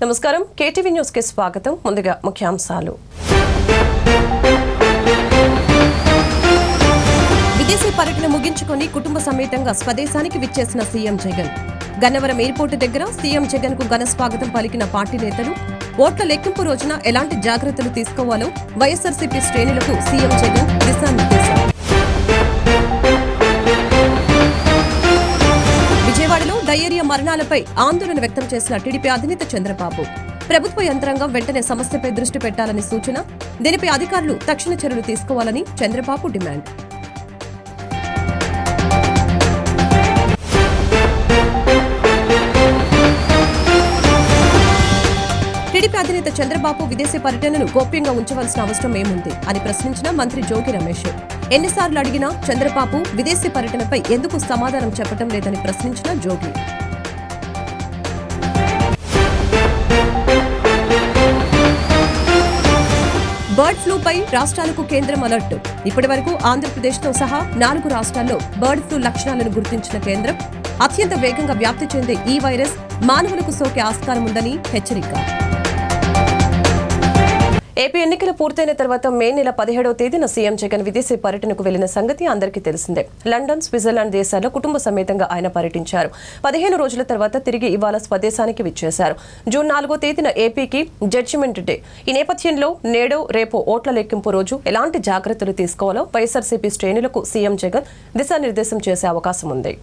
నమస్కారం, KTV news కి స్వాగతం. ముందుగా ముఖ్యాంశాలు. విదేశీ పర్యటన ముగించుకొని కుటుంబ సమేతంగా స్వదేశానికి విచ్చేసిన సీఎం జగన్. గన్నవరం ఎయిర్పోర్టు దగ్గర సీఎం జగన్ కు ఘన స్వాగతం పలికిన పార్టీ నేతలు. ఓట్ల లెక్కింపు రోజున ఎలాంటి జాగ్రత్తలు తీసుకోవాలో వైఎస్ఆర్సీపీ శ్రేణులకు సీఎం జగన్ దిశానిర్దేశం. విజయవాడలో డయేరియా మరణాలపై ఆందోళన వ్యక్తం చేసిన టీడీపీ అధినేత చంద్రబాబు. ప్రభుత్వ యంత్రాంగం వెంటనే సమస్యపై దృష్టి పెట్టాలని సూచన. దీనిపై అధికారులు తక్షణ చర్యలు తీసుకోవాలని చంద్రబాబు డిమాండ్. టీడీపీ అధినేత చంద్రబాబు విదేశీ పర్యటనను గోప్యంగా ఉంచవలసిన అవసరం ఏముంది అని ప్రశ్నించిన మంత్రి జోగి రమేష్. ఎన్నిసార్లు అడిగినా చంద్రబాబు విదేశీ పర్యటనపై ఎందుకు సమాధానం చెప్పడం లేదని ప్రశ్నించిన జోగి. బర్డ్ ఫ్లూపై రాష్ట్రాలకు కేంద్రం అలర్ట్. ఇప్పటి వరకు ఆంధ్రప్రదేశ్తో సహా 4 రాష్ట్రాల్లో బర్డ్ ఫ్లూ లక్షణాలను గుర్తించిన కేంద్రం అత్యంత వేగంగా వ్యాప్తి చెందే ఈ వైరస్ మానవులకు సోకే ఆస్కారం ఉందని హెచ్చరిక. ఏపీ ఎన్నికలు పూర్తయిన తర్వాత మే నెల 17వ తేదీన సీఎం జగన్ విదేశీ పర్యటనకు వెళ్లిన సంగతి అందరికీ తెలిసిందే. లండన్, స్విట్జర్లాండ్ దేశాల్లో కుటుంబ సమేతంగా ఆయన పర్యటించారు. 15 రోజుల తర్వాత తిరిగి ఇవాళ స్వదేశానికి విచ్చేశారు. జూన్ 4వ తేదీన ఏపీకి జడ్జిమెంట్ డే. ఈ నేపథ్యంలో నేడో రేపో ఓట్ల లెక్కింపు రోజు ఎలాంటి జాగ్రత్తలు తీసుకోవాలో వైఎస్ఆర్సీపీ శ్రేణులకు సీఎం జగన్ దిశానిర్దేశం చేసే అవకాశం ఉంది.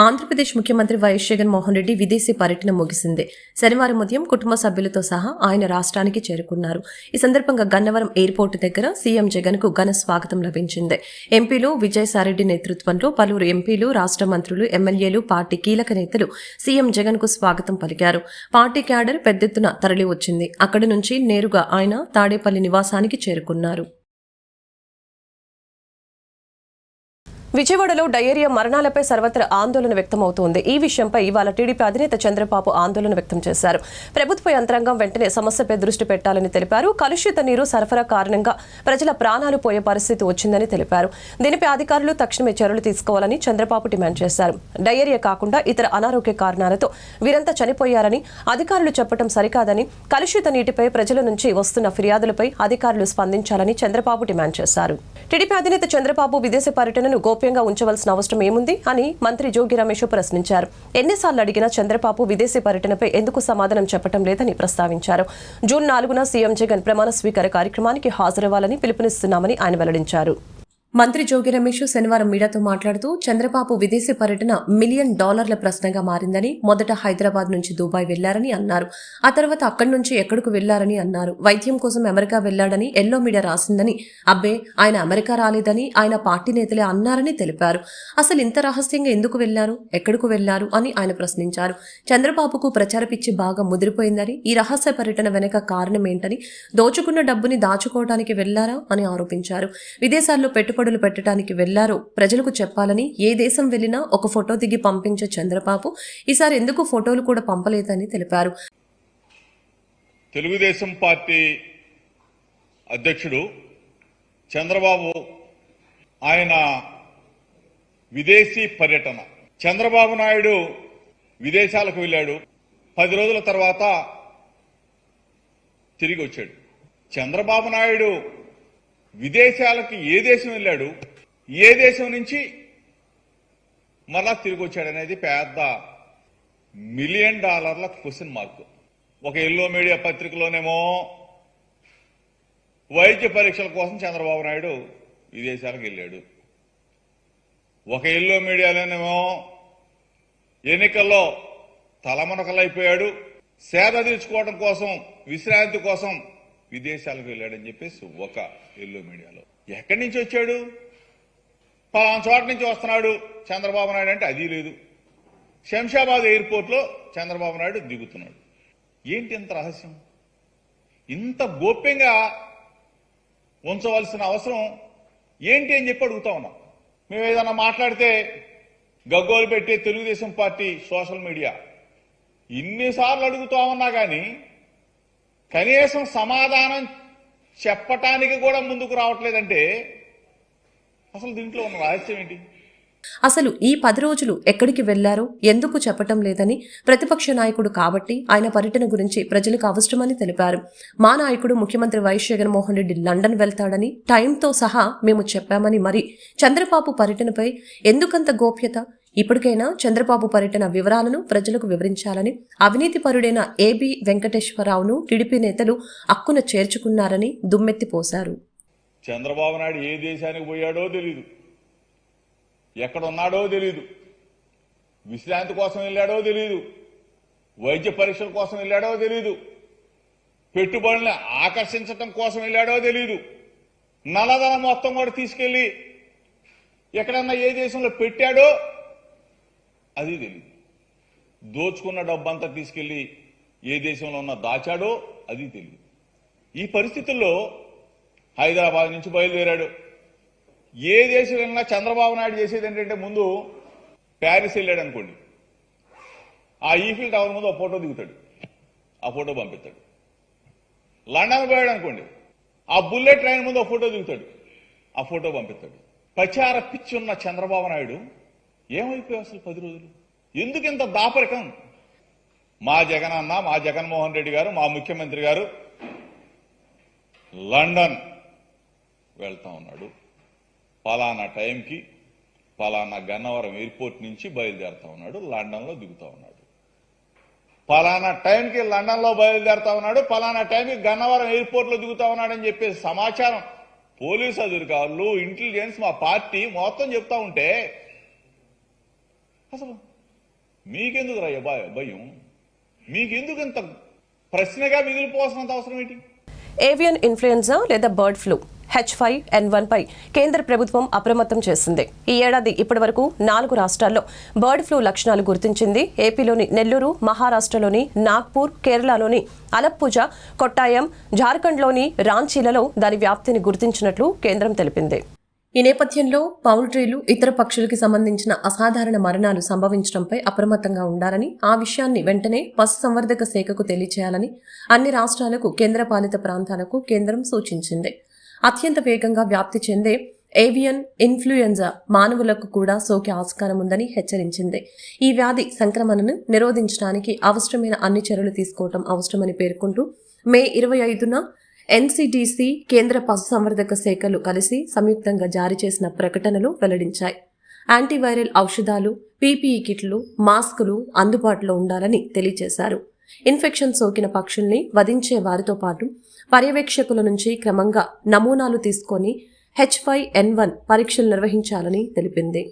ఆంధ్రప్రదేశ్ ముఖ్యమంత్రి వైఎస్ జగన్మోహన్ రెడ్డి విదేశీ పర్యటన ముగిసింది. శనివారం ఉదయం కుటుంబ సభ్యులతో సహా ఆయన రాష్ట్రానికి చేరుకున్నారు. ఈ సందర్భంగా గన్నవరం ఎయిర్పోర్టు దగ్గర సీఎం జగన్ కు ఘన స్వాగతం లభించింది. ఎంపీలు విజయసాయిరెడ్డి నేతృత్వంలో పలువురు ఎంపీలు, రాష్ట్ర మంత్రులు, ఎమ్మెల్యేలు, పార్టీ కీలక నేతలు సీఎం జగన్ కు స్వాగతం పలికారు. పార్టీ క్యాడర్ పెద్దెత్తున తరలి వచ్చింది. అక్కడి నుంచి నేరుగా ఆయన తాడేపల్లి నివాసానికి చేరుకున్నారు. విజయవాడలో డయేరియా మరణాలపై సర్వత్రా ఆందోళన వ్యక్తమవుతోంది. ఈ విషయంపై ఇవాళ టీడీపీ అధినేత చంద్రబాబు ఆందోళన వ్యక్తం చేశారు. ప్రభుత్వ యంత్రాంగం వెంటనే సమస్యపై దృష్టి పెట్టాలని తెలిపారు. కలుషిత నీరు సరఫరా కారణంగా ప్రజల ప్రాణాలు పోయే పరిస్థితి వచ్చిందని తెలిపారు. దీనిపై అధికారులు తక్షణమే చర్యలు తీసుకోవాలని చంద్రబాబు డిమాండ్ చేశారు. డయేరియా కాకుండా ఇతర అనారోగ్య కారణాలతో వీరంతా చనిపోయారని అధికారులు చెప్పడం సరికాదని, కలుషిత నీటిపై ప్రజల నుంచి వస్తున్న ఫిర్యాదులపై అధికారులు స్పందించాలని చంద్రబాబు డిమాండ్ చేశారు. టీడీపీ అధినేత చంద్రబాబు విదేశీ పర్యటనను గోప్యంగా ఉంచవలసిన అవసరం ఏముంది అని మంత్రి జోగి రమేష్ ప్రశ్నించారు. ఎన్నిసార్లు అడిగినా చంద్రబాబు విదేశీ పర్యటనపై ఎందుకు సమాధానం చెప్పడం లేదని ప్రస్తావించారు. జూన్ 4న సీఎం జగన్ ప్రమాణ స్వీకార కార్యక్రమానికి హాజరవ్వాలని పిలుపునిస్తున్నామని ఆయన వెల్లడించారు. మంత్రి జోగి రమేష్ శనివారం మీడియాతో మాట్లాడుతూ చంద్రబాబు విదేశీ పర్యటన $1 మిలియన్ ప్రశ్నగా మారిందని, మొదట హైదరాబాద్ నుంచి దుబాయ్ వెళ్లారని అన్నారు. ఆ తర్వాత అక్కడి నుంచి ఎక్కడికి వెళ్లారని అన్నారు. వైద్యం కోసం అమెరికా వెళ్లాడని ఎల్లో మీడియా రాసిందని, అబ్బే ఆయన అమెరికా రాలేదని ఆయన పార్టీ నేతలే అన్నారని తెలిపారు. అసలు ఇంత రహస్యంగా ఎందుకు వెళ్లారు, ఎక్కడికి వెళ్లారు అని ఆయన ప్రశ్నించారు. చంద్రబాబుకు ప్రచార పిచ్చి బాగా ముదిరిపోయిందని, ఈ రహస్య పర్యటన వెనక కారణం ఏంటని, దోచుకున్న డబ్బుని దాచుకోవడానికి వెళ్లారా అని ఆరోపించారు. విదేశాల్లో పెట్టుబడులు పెట్టడానికి వెళ్లారో ప్రజలకు చెప్పాలని, ఏ దేశం వెళ్లినా ఒక ఫోటో దిగి పంపించే చంద్రబాబు ఈసారి ఎందుకు ఫోటోలు కూడా పంపలేదని తెలిపారు. తెలుగుదేశం పార్టీ అధ్యక్షుడు చంద్రబాబు ఆయన విదేశీ పర్యటన. చంద్రబాబు నాయుడు విదేశాలకు వెళ్ళాడు. 10 రోజుల తర్వాత తిరిగి వచ్చాడు. చంద్రబాబు నాయుడు విదేశాలకి ఏ దేశం వెళ్ళాడు, ఏ దేశం నుంచి మళ్ళా తిరిగి వచ్చాడనేది పెద్ద $1 మిలియన్ క్వశ్చన్ మార్క్. ఒక ఎల్లో మీడియా పత్రికలోనేమో వైద్య పరీక్షల కోసం చంద్రబాబు నాయుడు విదేశాలకు వెళ్ళాడు. ఒక ఎల్లో మీడియాలోనేమో ఎన్నికల్లో తలమునకలైపోయాడు, సేద తీర్చుకోవడం కోసం, విశ్రాంతి కోసం విదేశాలకు వెళ్ళాడని చెప్పేసి ఒక ఎల్లో మీడియాలో. ఎక్కడి నుంచి వచ్చాడు, పలానా చోట నుంచి వస్తున్నాడు చంద్రబాబు నాయుడు అంటే అది లేదు. శంషాబాద్ ఎయిర్పోర్ట్ లో చంద్రబాబు నాయుడు దిగుతున్నాడు. ఏంటి ఇంత రహస్యం, ఇంత గోప్యంగా ఉంచవలసిన అవసరం ఏంటి అని చెప్పి అడుగుతా ఉన్నాం. మేము ఏదన్నా మాట్లాడితే గగ్గోలు పెట్టే తెలుగుదేశం పార్టీ సోషల్ మీడియా ఇన్నిసార్లు అడుగుతా ఉన్నా కానీ కనీసం సమాధానం చెప్పటానికి కూడా ముందుకు రావట్లేదంటే అసలు దీంట్లో ఉన్న రహస్యం ఏంటి? అసలు ఈ 10 రోజులు ఎక్కడికి వెళ్లారో ఎందుకు చెప్పటం లేదని, ప్రతిపక్ష నాయకుడు కాబట్టి ఆయన పర్యటన గురించి ప్రజలకు అవసరమని తెలిపారు. మా నాయకుడు ముఖ్యమంత్రి వైఎస్ జగన్మోహన్ రెడ్డి లండన్ వెళ్తాడని టైంతో సహా మేము చెప్పామని, మరి చంద్రబాబు పర్యటనపై ఎందుకంత గోప్యత? ఇప్పటికైనా చంద్రబాబు పర్యటన వివరాలను ప్రజలకు వివరించాలని, అవినీతి పరుడైన ఏబి వెంకటేశ్వరరావును టీడీపీ నేతలు అక్కున చేర్చుకున్నారని దుమ్మెత్తిపోశారు. చంద్రబాబు నాయుడు ఏ దేశానికి పోయాడో తెలీదు, ఎక్కడున్నాడో తెలీదు, విశ్రాంతి కోసం వెళ్ళాడో తెలీదు, వైద్య పరీక్షల కోసం వెళ్ళాడో తెలీదు, పెట్టుబడుల్ని ఆకర్షించటం కోసం వెళ్ళాడో తెలీదు, నల్లధనం మొత్తం కూడా తీసుకెళ్లి ఎక్కడన్నా ఏ దేశంలో పెట్టాడో అది తెలీదు, దోచుకున్న డబ్బంతా తీసుకెళ్లి ఏ దేశంలో ఉన్న దాచాడో అది తెలియదు. ఈ పరిస్థితుల్లో హైదరాబాద్ నుంచి బయలుదేరాడు. ఏ దేశం వెళ్ళినా చంద్రబాబు నాయుడు చేసేది ఏంటంటే, ముందు ప్యారిస్ వెళ్ళాడు అనుకోండి, ఆ ఈఫిల్ టవర్ ముందు ఒక ఫోటో దిగుతాడు, ఆ ఫోటో పంపిస్తాడు. లండన్ పోయాడు అనుకోండి, ఆ బుల్లెట్ ట్రైన్ ముందు ఒక ఫోటో దిగుతాడు, ఆ ఫోటో పంపిస్తాడు. ప్రచార పిచ్చి ఉన్న చంద్రబాబు నాయుడు ఏమైపోయావు అసలు 10 రోజులు? ఎందుకు ఇంత దాపరికం? మా జగనన్న, మా జగన్మోహన్ రెడ్డి గారు, మా ముఖ్యమంత్రి గారు లండన్ వెళ్తా ఉన్నాడు, పలానా టైంకి పలానా గన్నవరం ఎయిర్పోర్ట్ నుంచి బయలుదేరుతా ఉన్నాడు, లండన్లో దిగుతా ఉన్నాడు. పలానా టైంకి లండన్లో బయలుదేరుతా ఉన్నాడు, పలానా టైంకి గన్నవరం ఎయిర్పోర్ట్లో దిగుతా ఉన్నాడని చెప్పేసి సమాచారం పోలీసు అధికారులు, ఇంటెలిజెన్స్, మా పార్టీ మొత్తం చెప్తా ఉంటే అసలు మీకెందుకు రా భయం? మీకెందుకు ఇంత ప్రశ్నగా మిగిలిపోవాల్సినంత అవసరం ఏంటి? ఏవియన్ ఇన్ఫ్లుయెన్జా లేదా బర్డ్ ఫ్లూ H5N1 పై కేంద్ర ప్రభుత్వం అప్రమత్తం చేసింది. ఈ ఏడాది ఇప్పటి వరకు 4 రాష్ట్రాల్లో బర్డ్ ఫ్లూ లక్షణాలు గుర్తించింది. ఏపీలోని నెల్లూరు, మహారాష్ట్రలోని నాగ్పూర్, కేరళలోని అలప్పుజ, కొట్టాయం, జార్ఖండ్లోని రాంచీలలో దాని వ్యాప్తిని గుర్తించినట్లు కేంద్రం తెలిపింది. ఈ నేపథ్యంలో పౌల్ట్రీలు, ఇతర పక్షులకి సంబంధించిన అసాధారణ మరణాలు సంభవించడంపై అప్రమత్తంగా ఉండాలని, ఆ విషయాన్ని వెంటనే పశుసంవర్ధక శాఖకు తెలియచేయాలని అన్ని రాష్ట్రాలకు, కేంద్రపాలిత ప్రాంతాలకు కేంద్రం సూచించింది. అత్యంత వేగంగా వ్యాప్తి చెందే ఏవియన్ ఇన్ఫ్లుయెంజా మానవులకు కూడా సోకే ఆస్కారం ఉందని హెచ్చరించింది. ఈ వ్యాధి సంక్రమణను నిరోధించడానికి అవసరమైన అన్ని చర్యలు తీసుకోవడం అవసరమని పేర్కొంటూ మే 25న ఎన్సీడీసీ, కేంద్ర పశుసంవర్ధక శాఖలు కలిసి సంయుక్తంగా జారీ చేసిన ప్రకటనలు వెల్లడించాయి. యాంటీవైరల్ ఔషధాలు, పీపీఈ కిట్లు, మాస్కులు అందుబాటులో ఉండాలని తెలియజేశారు. ఇన్ఫెక్షన్ సోకిన పక్షుల్ని వధించే వారితో పాటు పర్యవేక్షకుల నుంచి క్రమంగా నమూనాలు తీసుకొని H5N1 పరీక్షలు నిర్వహించాలని తెలిపింది.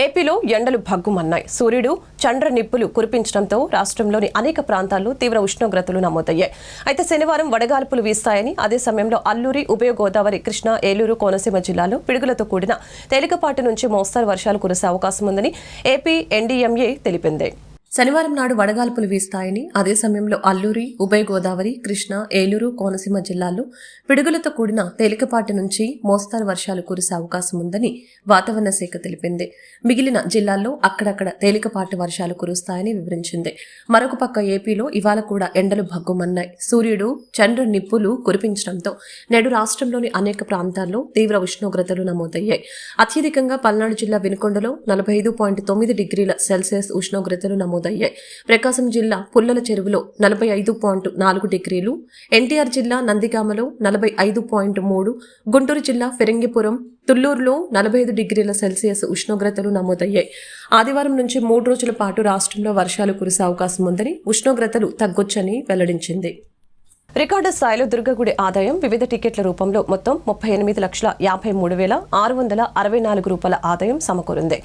ఏపీలో ఎండలు భగ్గుమన్నాయి. సూర్యుడు చండ్ర నిప్పులు కురిపించడంతో రాష్ట్రంలోని అనేక ప్రాంతాల్లో తీవ్ర ఉష్ణోగ్రతలు నమోదయ్యాయి. అయితే శనివారం వడగాల్పులు వీస్తాయని, అదే సమయంలో అల్లూరి, ఉభయ గోదావరి, కృష్ణా, ఏలూరు, కోనసీమ జిల్లాల్లో పిడుగులతో కూడిన తేలికపాటి నుంచి మోస్తరు వర్షాలు కురిసే అవకాశం ఉందని ఏపీ ఎన్డీఎంఏ తెలిపింది. శనివారం నాడు వడగాల్పులు వీస్తాయని, అదే సమయంలో అల్లూరి, ఉభయ గోదావరి, కృష్ణా, ఏలూరు, కోనసీమ జిల్లాల్లో పిడుగులతో కూడిన తేలికపాటి నుంచి మోస్తరు వర్షాలు కురిసే అవకాశం ఉందని వాతావరణ శాఖ తెలిపింది. మిగిలిన జిల్లాల్లో అక్కడక్కడ తేలికపాటి వర్షాలు కురుస్తాయని వివరించింది. మరొక పక్క ఏపీలో ఇవాళ కూడా ఎండలు భగ్గుమన్నాయి. సూర్యుడు చంద్ర నిప్పులు కురిపించడంతో నేడు రాష్ట్రంలోని అనేక ప్రాంతాల్లో తీవ్ర ఉష్ణోగ్రతలు నమోదయ్యాయి. అత్యధికంగా పల్నాడు జిల్లా వినుకొండలో 45.9 డిగ్రీల సెల్సియస్ ఉష్ణోగ్రతలు నమోదయ్యాయి. ప్రకాశం జిల్లా పుల్లల చెరువులో 45.4 డిగ్రీలు, ఎన్టీఆర్ జిల్లా నందిగామలో 45.3, గుంటూరు జిల్లా ఫిరంగిపురం, తుళ్లూరులో 45 డిగ్రీల సెల్సియస్ ఉష్ణోగ్రతలు నమోదయ్యాయి. ఆదివారం నుంచి 3 రోజుల పాటు రాష్ట్రంలో వర్షాలు కురిసే అవకాశం ఉందని, ఉష్ణోగ్రతలు తగ్గొచ్చని వెల్లడించింది. రికార్డు స్థాయిలో దుర్గగుడి ఆదాయం వివిధ టికెట్ల రూపంలో మొత్తం 38,53,664 రూపాయల ఆదాయం సమకూరింది.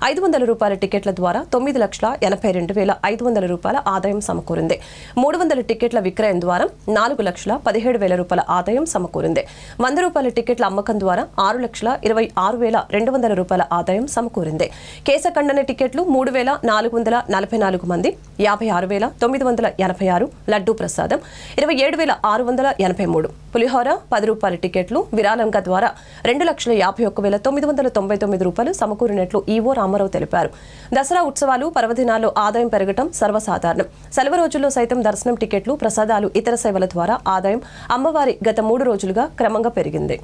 500 రూపాయల టికెట్ల ద్వారా 9,82,500 రూపాయల ఆదాయం సమకూరింది. 300 టికెట్ల విక్రయం ద్వారా 4,17,000 రూపాయల ఆదాయం సమకూరింది. 100 రూపాయల టికెట్ల అమ్మకం ద్వారా 6,26,200 రూపాయల ఆదాయం సమకూరింది. కేశ ఖండన టికెట్లు 3,444 మంది, 56,986 లడ్డూ ప్రసాదం 27,683, పులిహోర 10 రూపాయల టికెట్లు విరాళంగా ద్వారా 2,51,999 రూపాయలు సమకూరినట్లు ఈవో రామారావు తెలిపారు. దసరా ఉత్సవాలు, పర్వదినాల్లో ఆదాయం పెరగడం సర్వసాధారణం. సెలవు రోజుల్లో సైతం దర్శనం టికెట్లు, ప్రసాదాలు, ఇతర సేవల ద్వారా ఆదాయం అమ్మవారి గత 3 రోజులుగా క్రమంగా పెరిగింది.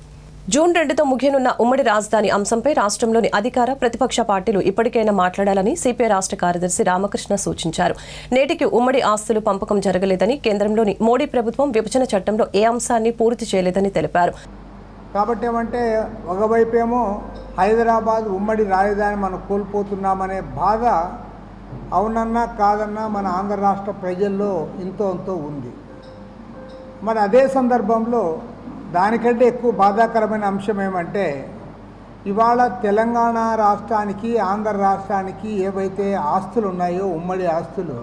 జూన్ 2తో ముగియనున్న ఉమ్మడి రాజధాని అంశంపై రాష్ట్రంలోని అధికార ప్రతిపక్ష పార్టీలు ఇప్పటికైనా మాట్లాడాలని సిపిఐ రాష్ట్ర కార్యదర్శి రామకృష్ణ సూచించారు. నేటికి ఉమ్మడి ఆస్తులు పంపకం జరగలేదని, కేంద్రంలోని మోడీ ప్రభుత్వం విభజన చట్టంలో ఏ అంశాన్ని పూర్తి చేయలేదని తెలిపారు. కాబట్టి ఏమంటే ఒకవైపేమో హైదరాబాద్ ఉమ్మడి రాజధాని మనం కోల్పోతున్నామనే బాధ అవునన్నా కాదన్నా మన ఆంధ్ర రాష్ట్ర ప్రజల్లో ఇంతో ఉంది. మరి అదే సందర్భంలో దానికంటే ఎక్కువ బాధాకరమైన అంశం ఏమంటే ఇవాళ తెలంగాణ రాష్ట్రానికి ఆంధ్ర రాష్ట్రానికి ఏవైతే ఆస్తులు ఉన్నాయో ఉమ్మడి ఆస్తులు,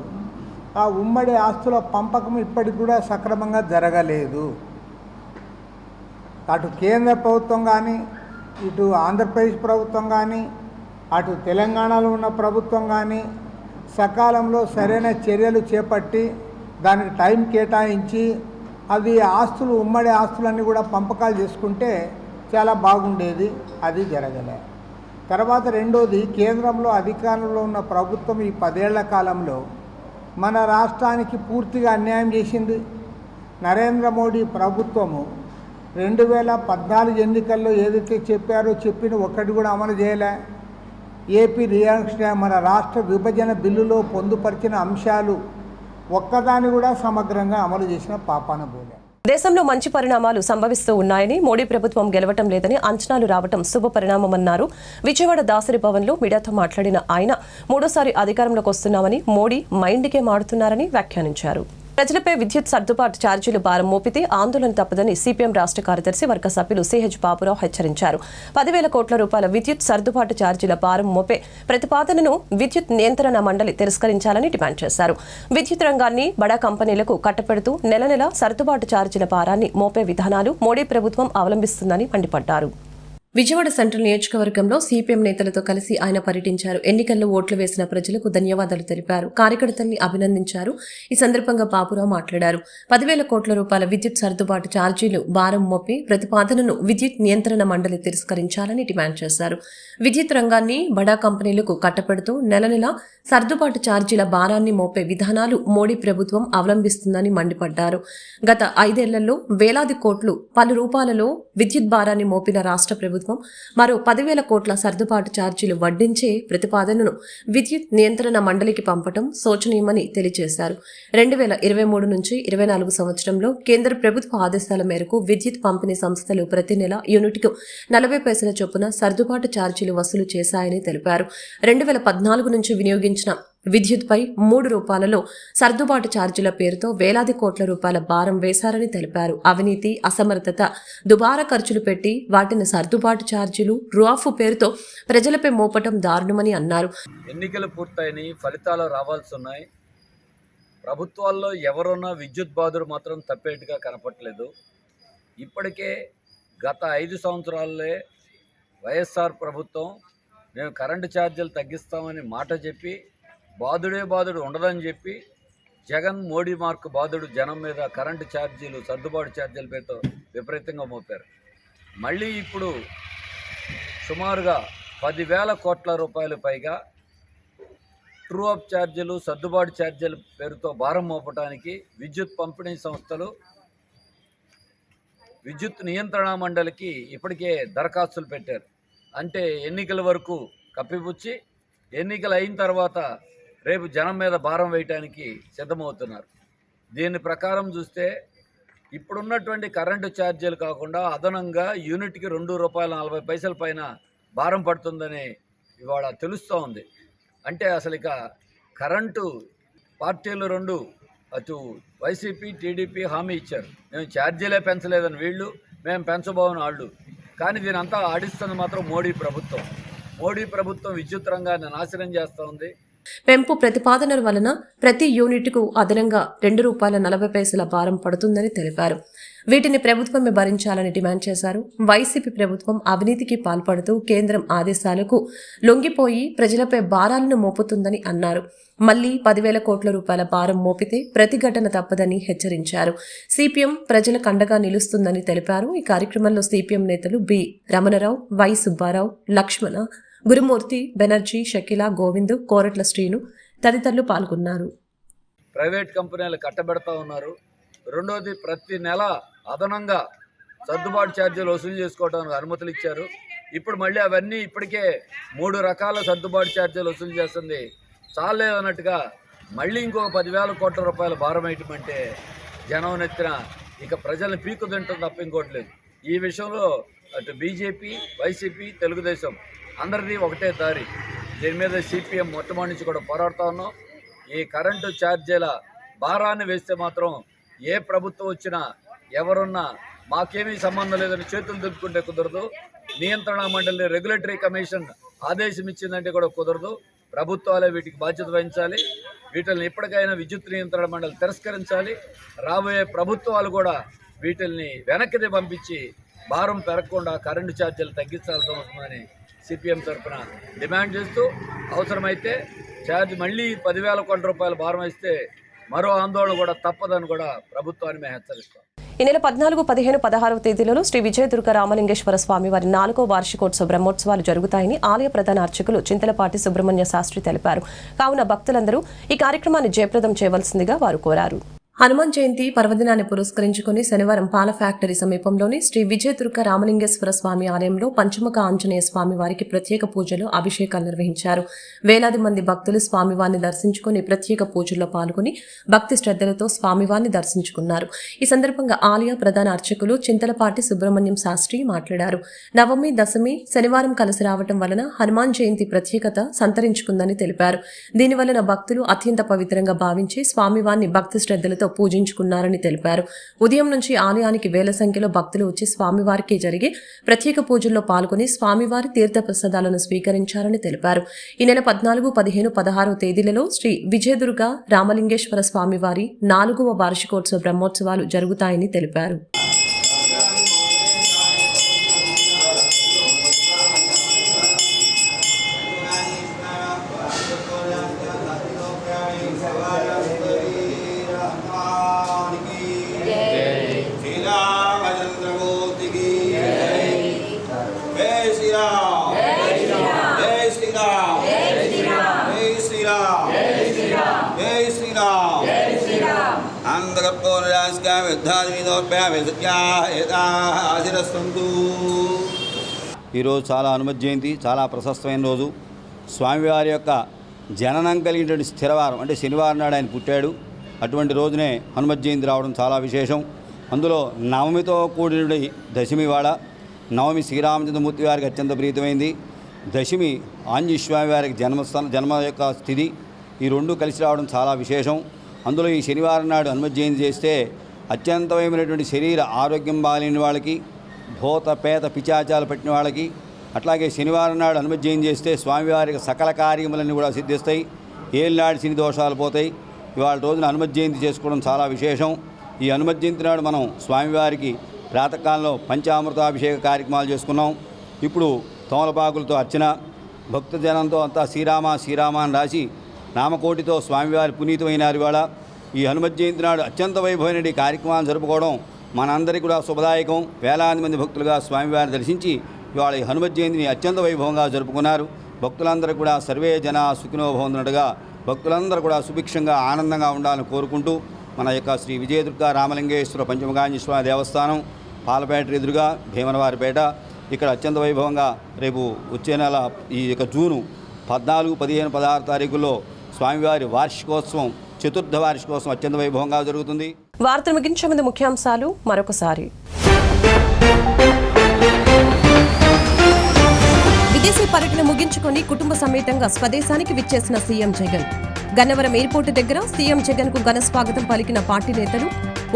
ఆ ఉమ్మడి ఆస్తుల పంపకం ఇప్పటికి కూడా సక్రమంగా జరగలేదు. అటు కేంద్ర ప్రభుత్వం కానీ, ఇటు ఆంధ్రప్రదేశ్ ప్రభుత్వం కానీ, అటు తెలంగాణలో ఉన్న ప్రభుత్వం కానీ సకాలంలో సరైన చర్యలు చేపట్టి దానికి టైం కేటాయించి అది ఆస్తులు ఉమ్మడి ఆస్తులన్నీ కూడా పంపకాలు చేసుకుంటే చాలా బాగుండేది. అది జరగలే. తర్వాత రెండోది, కేంద్రంలో అధికారంలో ఉన్న ప్రభుత్వం ఈ 10 ఏళ్ల కాలంలో మన రాష్ట్రానికి పూర్తిగా అన్యాయం చేసింది. నరేంద్ర మోడీ ప్రభుత్వము 2014 ఎన్నికల్లో ఏదైతే చెప్పారో చెప్పిన ఒక్కటి కూడా అమలు చేయలే. ఏపీ రియాక్షన్ మన రాష్ట్ర విభజన బిల్లులో పొందుపరిచిన అంశాలు ఒక్కదాన్ని కూడా సమగ్రంగా అమలు చేసిన పాపాన పోలే. దేశంలో మంచి పరిణామాలు సంభవిస్తూ ఉన్నాయని, మోడీ ప్రభుత్వం గెలవటం లేదని అంచనాలు రావటం శుభ పరిణామమన్నారు. విజయవాడ దాసరి భవన్లో మీడియాతో మాట్లాడిన ఆయన, మూడోసారి అధికారంలోకి వస్తున్నామని మోడీ మైండ్ గేమ్ ఆడుతున్నారని వ్యాఖ్యానించారు. ప్రజలపై విద్యుత్ సర్దుబాటు ఛార్జీలు భారం మోపితే ఆందోళన తప్పదని సిపిఎం రాష్ట్ర కార్యదర్శి వర్గ సభ్యులు సిహెచ్ బాబురావు హెచ్చరించారు. 10,000 కోట్ల రూపాయల విద్యుత్ సర్దుబాటు ఛార్జీల భారం మోపే ప్రతిపాదనను విద్యుత్ నియంత్రణ మండలి తిరస్కరించాలని డిమాండ్ చేశారు. విద్యుత్ రంగాన్ని బడా కంపెనీలకు కట్టపెడుతూ నెల సర్దుబాటు ఛార్జీల భారాన్ని మోపే విధానాలు మోడీ ప్రభుత్వం అవలంబిస్తుందని మండిపడ్డారు. విజయవాడ సెంట్రల్ నియోజకవర్గంలో సిపిఎం నేతలతో కలిసి ఆయన పర్యటించారు. ఎన్నికల్లో ఓట్లు వేసిన ప్రజలకు ధన్యవాదాలు తెలిపారు. కార్యకర్తల్ని అభినందించారు. ఈ సందర్భంగా బాబురావు మాట్లాడారు. 10,000 కోట్ల రూపాయల విద్యుత్ సర్దుబాటు ఛార్జీలు భారం మోపి ప్రతిపాదనను విద్యుత్ నియంత్రణ మండలి తిరస్కరించాలని డిమాండ్ చేశారు. విద్యుత్ రంగాన్ని బడా కంపెనీలకు కట్టపెడుతూ నెల సర్దుబాటు ఛార్జీల భారాన్ని మోపే విధానాలు మోడీ ప్రభుత్వం అవలంబిస్తుందని మండిపడ్డారు. గత 5 ఏళ్లలో వేలాది కోట్లు పలు రూపాలలో విద్యుత్ భారాన్ని మోపిన రాష్ట్ర ప్రభుత్వం మరో 10,000 కోట్ల సర్దుబాటు ఛార్జీలు వడ్డించే ప్రతిపాదనను విద్యుత్ నియంత్రణ మండలికి పంపడం శోచనీయమని తెలియజేశారు. 2023 నుంచి 24 సంవత్సరంలో కేంద్ర ప్రభుత్వ ఆదేశాల మేరకు విద్యుత్ పంపిణీ సంస్థలు ప్రతి నెల యూనిట్కు 40 పైసల చొప్పున సర్దుబాటు ఛార్జీలు వసూలు చేశాయని తెలిపారు. 2014 నుంచి వినియోగించిన విద్యుత్పై 3 రూపాయలలో సర్దుబాటు ఛార్జీల పేరుతో వేలాది కోట్ల రూపాయల భారం వేశారని తెలిపారు. అవినీతి, అసమర్థత, దుబారా ఖర్చులు పెట్టి వాటిని సర్దుబాటు ఛార్జీలు, రుఆఫ్ పేరుతో ప్రజలపై మోపటం దారుణమని అన్నారు. ఎన్నికలు పూర్తయినాయి, ఫలితాలు రావాల్సి ఉన్నాయి. ప్రభుత్వాల్లో ఎవరున్నా విద్యుత్ బాధుడు మాత్రం తప్పేట్టుగా కనపట్లేదు. ఇప్పటికే గత 5 సంవత్సరాలే వైఎస్ఆర్ ప్రభుత్వం మేము కరెంటు ఛార్జీలు తగ్గిస్తామని మాట చెప్పి బాధుడు ఉండదని చెప్పి జగన్ మోడీ మార్కు బాధుడు జనం మీద కరెంటు ఛార్జీలు సర్దుబాటు ఛార్జీల పేరుతో విపరీతంగా మోపారు. మళ్ళీ ఇప్పుడు సుమారుగా 10,000 కోట్ల రూపాయలు పైగా ట్రూ అప్ ఛార్జీలు సర్దుబాటు ఛార్జీల పేరుతో భారం మోపడానికి విద్యుత్ పంపిణీ సంస్థలు విద్యుత్ నియంత్రణ మండలికి ఇప్పటికే దరఖాస్తులు పెట్టారు. అంటే ఎన్నికల వరకు కప్పిపుచ్చి ఎన్నికలు అయిన తర్వాత రేపు జనం మీద భారం వేయటానికి సిద్ధమవుతున్నారు. దీని ప్రకారం చూస్తే ఇప్పుడున్నటువంటి కరెంటు ఛార్జీలు కాకుండా అదనంగా యూనిట్కి ₹2.40 పైన భారం పడుతుందని ఇవాళ తెలుస్తూ ఉంది. అంటే అసలు ఇక కరెంటు పార్టీలు 2 అటు వైసీపీ, టీడీపీ హామీ ఇచ్చారు. మేము ఛార్జీలే పెంచలేదని వీళ్ళు, మేము పెంచబోమని వాళ్ళు. కానీ దీనంతా ఆడిస్తున్నది మాత్రం మోడీ ప్రభుత్వం. మోడీ ప్రభుత్వం విద్యుత్ రంగాన్ని నాశనం చేస్తూ ఉంది. పెంపు ప్రతిపాదనల వలన ప్రతి యూనిట్కు అదనంగా ₹2.40 భారం పడుతుందని తెలిపారు. వీటిని ప్రభుత్వమే భరించాలని డిమాండ్ చేశారు. వైసీపీ ప్రభుత్వం అవినీతికి పాల్పడుతూ కేంద్రం ఆదేశాలకు లొంగిపోయి ప్రజలపై భారాలను మోపుతుందని అన్నారు. మళ్లీ 10,000 కోట్ల రూపాయల భారం మోపితే ప్రతిఘటన తప్పదని హెచ్చరించారు. సిపిఎం ప్రజలకు అండగా నిలుస్తుందని తెలిపారు. ఈ కార్యక్రమంలో సిపిఎం నేతలు బి రమణరావు, వై సుబ్బారావు, లక్ష్మణ, గురుమూర్తి, బెనర్జీ, షకీలా, గోవింద్, కోరట్ల శ్రీను తదితరులు పాల్గొన్నారు. ప్రైవేట్ కంపెనీలు కట్టబెడతా ఉన్నారు. రెండోది, ప్రతి నెల అదనంగా సర్దుబాటు ఛార్జీలు వసూలు చేసుకోవడానికి అనుమతులు ఇచ్చారు. ఇప్పుడు మళ్ళీ అవన్నీ ఇప్పటికే 3 రకాల సర్దుబాటు ఛార్జీలు వసూలు చేస్తుంది. చాలేదన్నట్టుగా మళ్ళీ ఇంకో 10,000 కోట్ల రూపాయల భారం వేయటమంటే జనం నెత్తిన ఇక ప్రజల్ని పీకు తింటుంది తప్ప ఇంకోటి లేదు. ఈ విషయంలో అటు బీజేపీ, వైసీపీ, తెలుగుదేశం అందరిది ఒకటే దారి. దీని మీద సిపిఎం మొట్టమొదటి నుంచి కూడా పోరాడుతూ ఉన్నాం. ఈ కరెంటు ఛార్జీల భారాన్ని వేస్తే మాత్రం ఏ ప్రభుత్వం వచ్చినా ఎవరున్నా మాకేమీ సంబంధం లేదని చేతులు దులుపుకుంటే కుదరదు. నియంత్రణ మండలి రెగ్యులేటరీ కమిషన్ ఆదేశం ఇచ్చిందంటే కూడా కుదరదు. ప్రభుత్వాలే వీటికి బాధ్యత వహించాలి. వీటిని ఎప్పటికైనా విద్యుత్ నియంత్రణ మండలి తిరస్కరించాలి. రాబోయే ప్రభుత్వాలు కూడా వీటిల్ని వెనక్కి పంపించి భారం పెరగకుండా కరెంటు ఛార్జీలు తగ్గించాల్సి ఉంటుందని సిపిఎం తరఫున డిమాండ్ చేస్తూ, అవసరమైతే ఛార్జ్ మళ్ళీ 10,000 కోట్ల రూపాయల భారం ఇస్తే మరో ఆందోళన కూడా తప్పదని కూడా ప్రభుత్వాన్ని మేము హెచ్చరిస్తాం. ఈ నెల 14, 15, 16వ తేదీలలో శ్రీ విజయదుర్గ రామలింగేశ్వర స్వామి వారి 4వ వార్షికోత్సవ బ్రహ్మోత్సవాలు జరుగుతాయని ఆలయ ప్రధాన అర్చకులు చింతలపాటి సుబ్రహ్మణ్య శాస్త్రి తెలిపారు. కావున భక్తులందరూ ఈ కార్యక్రమాన్ని జయప్రదం చేయవలసిందిగా వారు కోరారు. హనుమాన్ జయంతి పర్వదినాన్ని పురస్కరించుకుని శనివారం పాల ఫ్యాక్టరీ సమీపంలోని శ్రీ విజయదుర్గ రామలింగేశ్వర స్వామి ఆలయంలో పంచముఖ ఆంజనేయ స్వామి వారికి ప్రత్యేక పూజలు, అభిషేకాలు నిర్వహించారు. వేలాది మంది భక్తులు స్వామివారిని దర్శించుకుని ప్రత్యేక పూజల్లో పాల్గొని భక్తి శ్రద్ధలతో స్వామివారిని దర్శించుకున్నారు. ఈ సందర్భంగా ఆలయ ప్రధాన అర్చకులు చింతలపాటి సుబ్రహ్మణ్యం శాస్త్రి మాట్లాడారు. నవమి, దశమి శనివారం కలిసి రావటం వలన హనుమాన్ జయంతి ప్రత్యేకత సంతరించుకుందని తెలిపారు. దీనివలన భక్తులు అత్యంత పవిత్రంగా భావించి స్వామివారిని భక్తి శ్రద్ధలతో పూజించుకున్నారని తెలిపారు. ఉదయం నుంచి ఆలయానికి వేల సంఖ్యలో భక్తులు వచ్చి స్వామివారికి జరిగే ప్రత్యేక పూజల్లో పాల్గొని స్వామివారి తీర్థ ప్రసాదాలను స్వీకరించారని తెలిపారు. ఈ నెల 14, 15, 16వ తేదీలలో శ్రీ విజయదుర్గ రామలింగేశ్వర స్వామివారి 4వ వార్షికోత్సవ బ్రహ్మోత్సవాలు జరుగుతాయని తెలిపారు. ఈరోజు చాలా హనుమత్ జయంతి, చాలా ప్రశస్తమైన రోజు. స్వామివారి యొక్క జననం కలిగినటువంటి స్థిరవారం అంటే శనివారం నాడు ఆయన పుట్టాడు. అటువంటి రోజునే హనుమత్ జయంతి రావడం చాలా విశేషం. అందులో నవమితో కూడిన దశమి వాడ. నవమి శ్రీరామచంద్రమూర్తి వారికి అత్యంత ప్రీతమైంది. దశమి ఆంజనేయ స్వామి వారికి జన్మ యొక్క స్థితి. ఈ రెండు కలిసి రావడం చాలా విశేషం. అందులో ఈ శనివారం నాడు హనుమత్ జయంతి చేస్తే అత్యంతమైనటువంటి శరీర ఆరోగ్యం బాలేని వాళ్ళకి, భూత పేత పిచాచాలు పట్టిన వాళ్ళకి, అట్లాగే శనివారం నాడు హనుమత్ జయంతి చేస్తే స్వామివారికి సకల కార్యములన్నీ కూడా సిద్ధిస్తాయి. ఏళ్ళనాడు శని దోషాలు పోతాయి. ఇవాళ రోజున హనుమత్ జయంతి చేసుకోవడం చాలా విశేషం. ఈ హనుమత్ జయంతి నాడు మనం స్వామివారికి ప్రాతకాలంలో పంచామృతాభిషేక కార్యక్రమాలు చేసుకున్నాం. ఇప్పుడు తోమలపాకులతో అర్చన, భక్తజనంతో అంతా శ్రీరామ శ్రీరామ అని రాసి నామకోటితో స్వామివారి పునీతమైనారు. ఇవాళ ఈ హనుమత్ జయంతి నాడు అత్యంత వైభవమైన ఈ కార్యక్రమాన్ని జరుపుకోవడం మనందరికీ కూడా శుభదాయకం. వేలాది మంది భక్తులుగా స్వామివారిని దర్శించి ఇవాళ ఈ హనుమత్ జయంతిని అత్యంత వైభవంగా జరుపుకున్నారు. భక్తులందరూ కూడా సర్వే జన సుఖినో భవంతున్నట్టుగా భక్తులందరూ కూడా సుభిక్షంగా ఆనందంగా ఉండాలని కోరుకుంటూ మన యొక్క శ్రీ విజయదుర్గ రామలింగేశ్వర పంచముఖాంజనేయ స్వామి దేవస్థానం పాలపేట ఎదురుగా భీమనవారిపేట ఇక్కడ అత్యంత వైభవంగా రేపు వచ్చే నెల ఈ యొక్క జూను 14, 15, 16 తారీఖుల్లో స్వామివారి వార్షికోత్సవం, చతుర్థ వార్షికోత్సవం అత్యంత వైభవంగా జరుగుతుంది. వార్తలు ముగించే ముందు ముఖ్యాంశాలు మరొకసారి. విదేశీ పర్యటన ముగించుకొని కుటుంబ సమేతంగా స్వదేశానికి విచ్చేసిన సీఎం జగన్. గన్నవరం ఎయిర్పోర్టు దగ్గర సీఎం జగన్ కు ఘన స్వాగతం పలికిన పార్టీ నేతలు.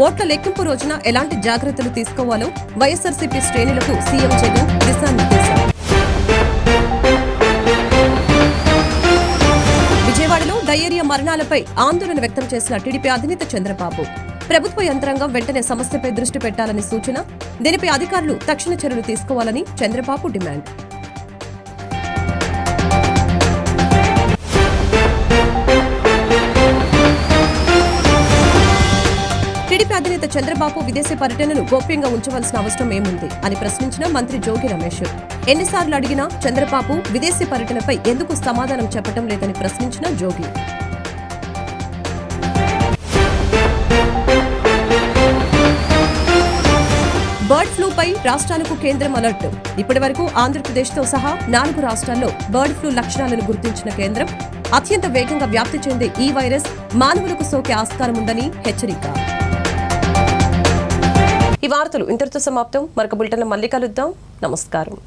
ఓట్ల లెక్కింపు రోజున ఎలాంటి జాగ్రత్తలు తీసుకోవాలో వైఎస్ఆర్సీపీ శ్రేణులకు సీఎం జగన్ దిశానిర్దేశం. విజయవాడలో డయేరియా మరణాలపై ఆందోళన వ్యక్తం చేసిన టీడీపీ అధినేత చంద్రబాబు. ప్రభుత్వ యంత్రాంగం వెంటనే సమస్యపై దృష్టి పెట్టాలని సూచన. దీనిపై అధికారులు తక్షణ చర్యలు తీసుకోవాలని చంద్రబాబు డిమాండ్. టీడీపీ అధినేత చంద్రబాబు విదేశీ పర్యటనను గోప్యంగా ఉంచవలసిన అవసరం ఏముంది అని ప్రశ్నించిన మంత్రి జోగి రమేష్. ఎన్నిసార్లు అడిగినా చంద్రబాబు విదేశీ పర్యటనపై ఎందుకు సమాధానం చెప్పడం లేదని ప్రశ్నించిన జోగి. బర్డ్ ఫ్లూపై రాష్ట్రాలకు కేంద్రం అలర్ట్. ఇప్పటి వరకు ఆంధ్రప్రదేశ్తో సహా 4 రాష్ట్రాల్లో బర్డ్ ఫ్లూ లక్షణాలను గుర్తించిన కేంద్రం అత్యంత వేగంగా వ్యాప్తి చెందే ఈ వైరస్ మానవులకు సోకే ఆస్కారం ఉందని హెచ్చరిక. ఈ వార్తలు ఇంతటితో సమాప్తం. మరొక బులెటిన్లో మళ్ళీ కలుద్దాం. నమస్కారం.